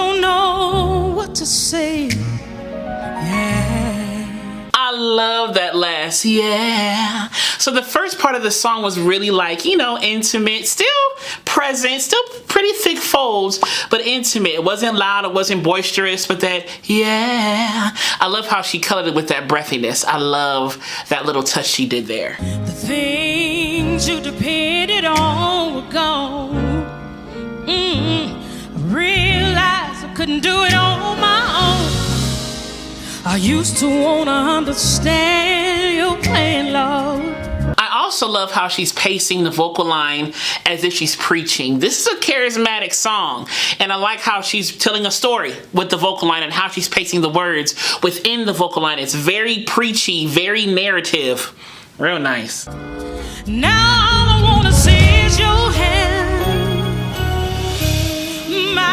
don't know what to say. Yeah. I love that last yeah. So the first part of the song was really like, you know, intimate, still present, still pretty thick folds, but intimate. It wasn't loud, it wasn't boisterous, but that yeah. I love how she colored it with that breathiness. I love that little touch she did there. The things you depended on were gone. I realized I couldn't do it on my own. I used to wanna understand your plan, Lord. I also love how she's pacing the vocal line as if she's preaching. This is a charismatic song, and I like how she's telling a story with the vocal line and how she's pacing the words within the vocal line. It's very preachy, very narrative. Real nice. Now all I wanna see is your hand. My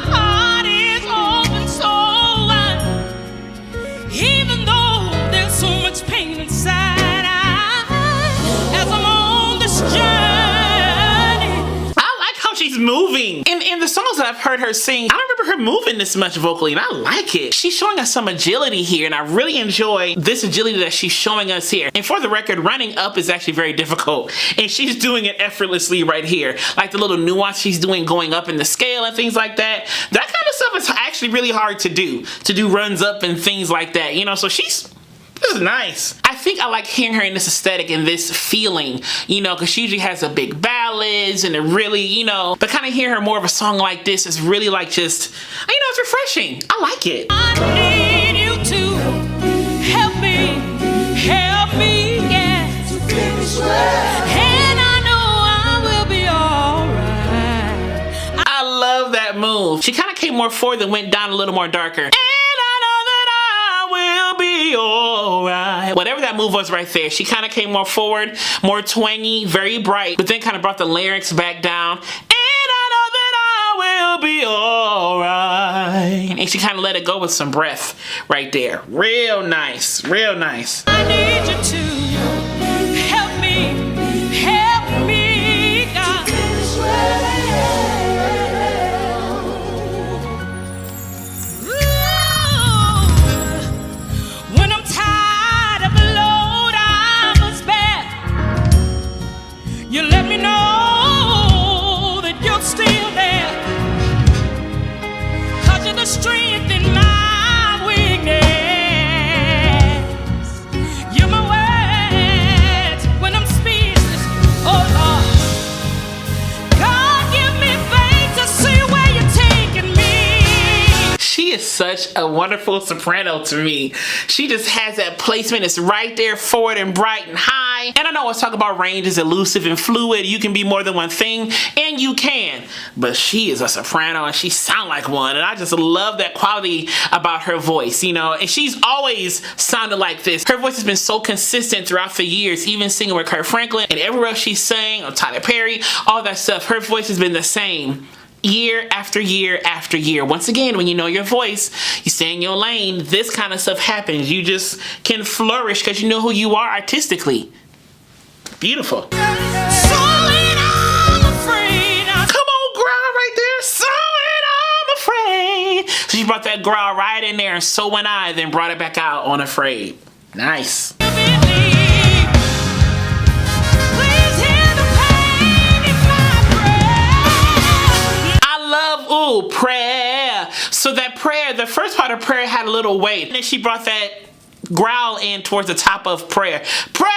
heart is open so wide. Even though there's so much pain inside, as I'm on this journey. I like how she's moving. In the songs that I've heard her sing, I don't remember her moving this much vocally, and I like it. She's showing us some agility here, and I really enjoy this agility that she's showing us here. And for the record, running up is actually very difficult, and she's doing it effortlessly right here. Like the little nuance she's doing going up in the scale and things like that. That kind of stuff is actually really hard to do runs up and things like that, you know, so this is nice. I think I like hearing her in this aesthetic and this feeling, you know, because she usually has a big ballads and it really, you know, but kind of hear her more of a song like this is really like just, you know, it's refreshing. I like it. I need you to help me, yeah. To finish well. And I know I will be alright. I love that move. She kind of came more forward and went down a little more darker. Alright. Whatever that move was right there, she kind of came more forward, more twangy, very bright, but then kind of brought the larynx back down. And I know that I will be alright. And she kind of let it go with some breath right there. Real nice, real nice. I need you to help me, God. When I'm tired of the load I must bear, you let me know that you're still there. 'Cause you're the strength in my weakness. You're my words when I'm speechless. Oh Lord, God, give me faith to see where you're taking me. She is such a wonderful soprano to me. She just has that placement. It's right there, forward and bright and high. And I know I was talking about range is elusive and fluid. You can be more than one thing, and you can. But she is a soprano, and she sounds like one. And I just love that quality about her voice, you know. And she's always sounded like this. Her voice has been so consistent throughout the years, even singing with Kirk Franklin and everywhere else she sang, or Tyler Perry, all that stuff. Her voice has been the same year after year after year. Once again, when you know your voice, you stay in your lane, this kind of stuff happens. You just can flourish because you know who you are artistically. Beautiful. So when I'm afraid, Come on, growl right there. So when I'm afraid. So she brought that growl right in there, and so when I, then brought it back out on Afraid. Nice. believe. Please hear the pain in my breath. I love, ooh, prayer. So that prayer, the first part of prayer had a little weight. And then she brought that growl in towards the top of prayer. Prayer!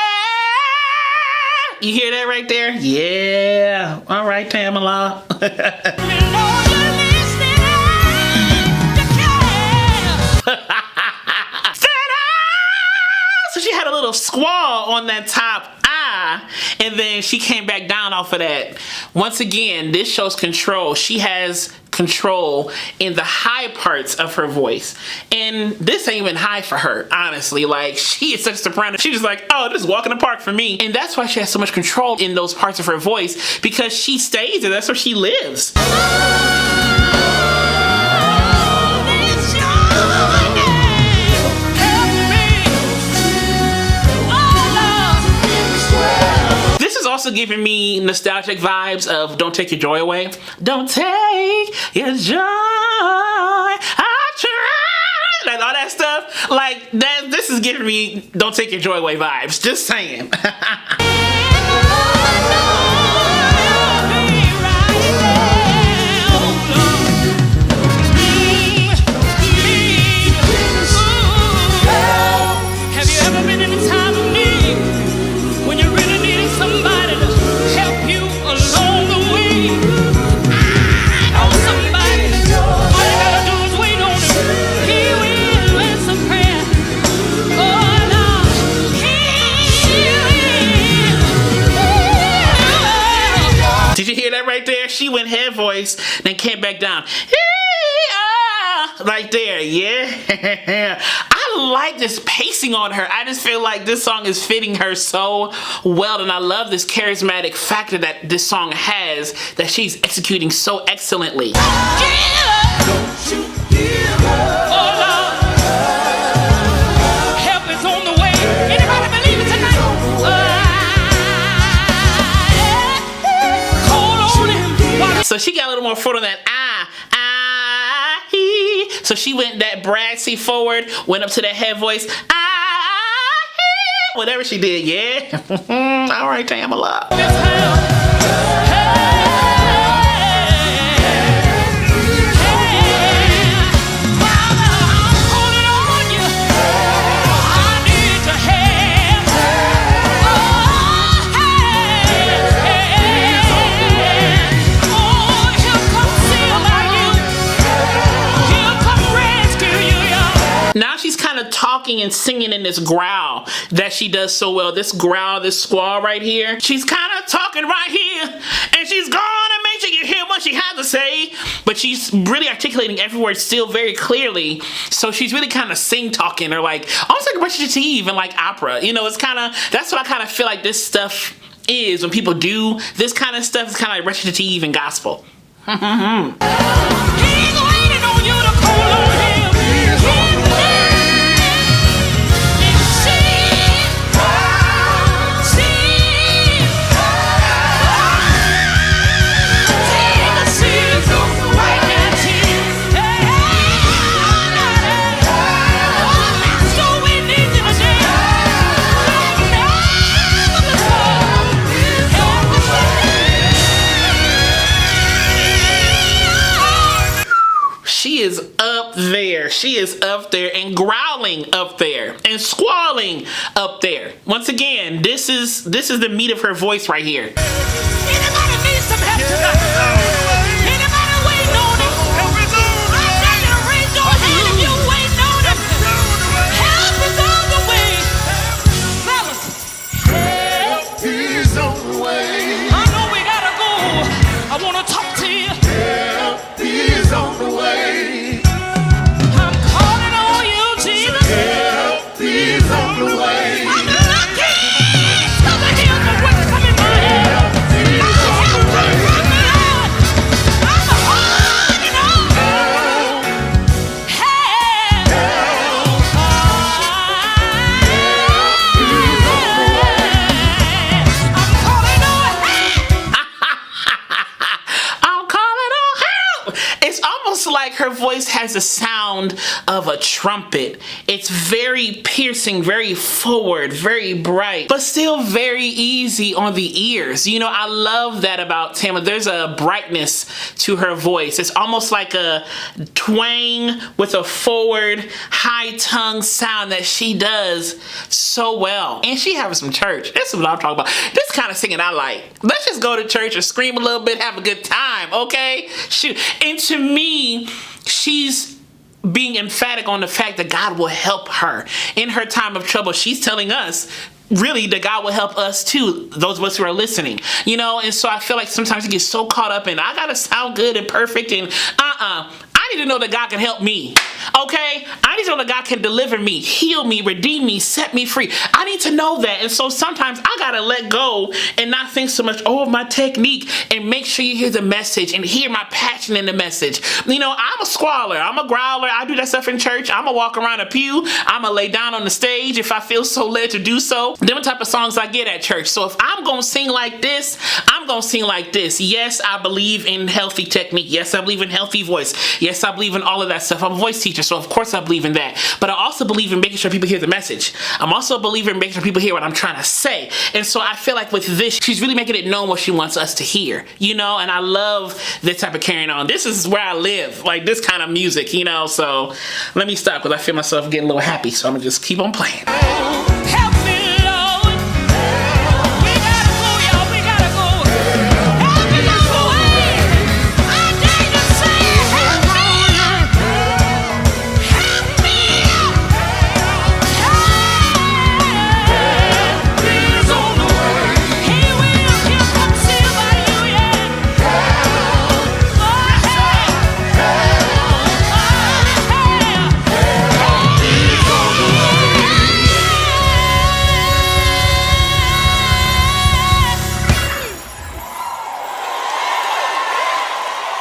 You hear that right there? Yeah. All right, Tamela. You know you're listening, you care. So she had a little squall on that top and then she came back down off of that. Once again, this shows control. She has control in the high parts of her voice, and this ain't even high for her, honestly. Like, she is such a soprano. She's just like, oh, this is walk in the park for me. And that's why she has so much control in those parts of her voice, because she stays there. That's where she lives. also giving me nostalgic vibes of Don't Take Your Joy Away. Don't take your joy, I try. Like all that stuff. Like that, this is giving me Don't Take Your Joy Away vibes. Just saying. Right there, she went head voice, then came back down. Right there, yeah. I like this pacing on her. I just feel like this song is fitting her so well, and I love this charismatic factor that this song has that she's executing so excellently. Don't you hear her? Oh, Lord. Help is on the way. Anybody believe it tonight? So she got a little more foot on that he. So she went that brassy forward, went up to that head voice, he. Whatever she did, yeah. All right, Tamela. Now she's kind of talking and singing in this growl that she does so well. This growl, this squall right here. She's kind of talking right here, and she's gonna make sure you hear what she has to say, but she's really articulating every word still very clearly. So she's really kind of sing-talking, or like almost like recitative and like opera. You know, it's kind of, that's what I kind of feel like this stuff is when people do this kind of stuff. It's kind of like recitative and gospel. He's waiting on you to call on him. She is up there. She is up there and growling up there and squalling up there. Once again, this is the meat of her voice right here. Anybody need some help tonight? Anybody waiting on him? I tell you to raise your hand if you're waiting on him. Help is on the way. Fellas, help is on the way. I know we gotta go. I wanna talk to you. Help is on the way. Like her voice has the sound of a trumpet. It's very piercing, very forward, very bright, but still very easy on the ears. You know, I love that about Tamela. There's a brightness to her voice. It's almost like a twang with a forward, high tongue sound that she does so well. And she having some church. This is what I'm talking about. This kind of singing I like. Let's just go to church and scream a little bit, have a good time, okay? Shoot. And to me, she's being emphatic on the fact that God will help her in her time of trouble. She's telling us really that God will help us too, those of us who are listening, you know. And so I feel like sometimes you get so caught up in I gotta sound good and perfect and I I need to know that God can help me. Okay? I need to know that God can deliver me, heal me, redeem me, set me free. I need to know that. And so sometimes I gotta let go and not think so much of my technique, and make sure you hear the message and hear my passion in the message. You know, I'm a squaller, I'm a growler, I do that stuff in church. I'm gonna walk around a pew, I'm gonna lay down on the stage if I feel so led to do so. Them the type of songs I get at church. So if I'm gonna sing like this, I'm gonna sing like this. Yes, I believe in healthy technique. Yes, I believe in healthy voice. Yes, I believe in all of that stuff. I'm a voice teacher, so of course I believe in that. But I also believe in making sure people hear the message. I'm also a believer in making sure people hear what I'm trying to say. And so I feel like with this, she's really making it known what she wants us to hear, you know, and I love this type of carrying on. This is where I live, like this kind of music, you know, so let me stop because I feel myself getting a little happy, so I'm gonna just keep on playing. Help me, Lord. We gotta go, y'all. We gotta go. Help me along the way. I dare you say, help me. Help me. Help is on the way. He will. He'll come see about you, yeah. Oh, help.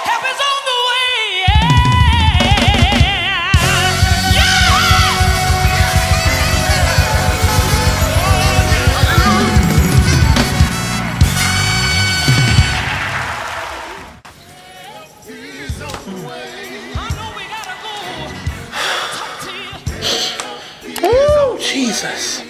Help is on the way, yeah. I know we gotta go. I gotta talk to you. Oh, Jesus.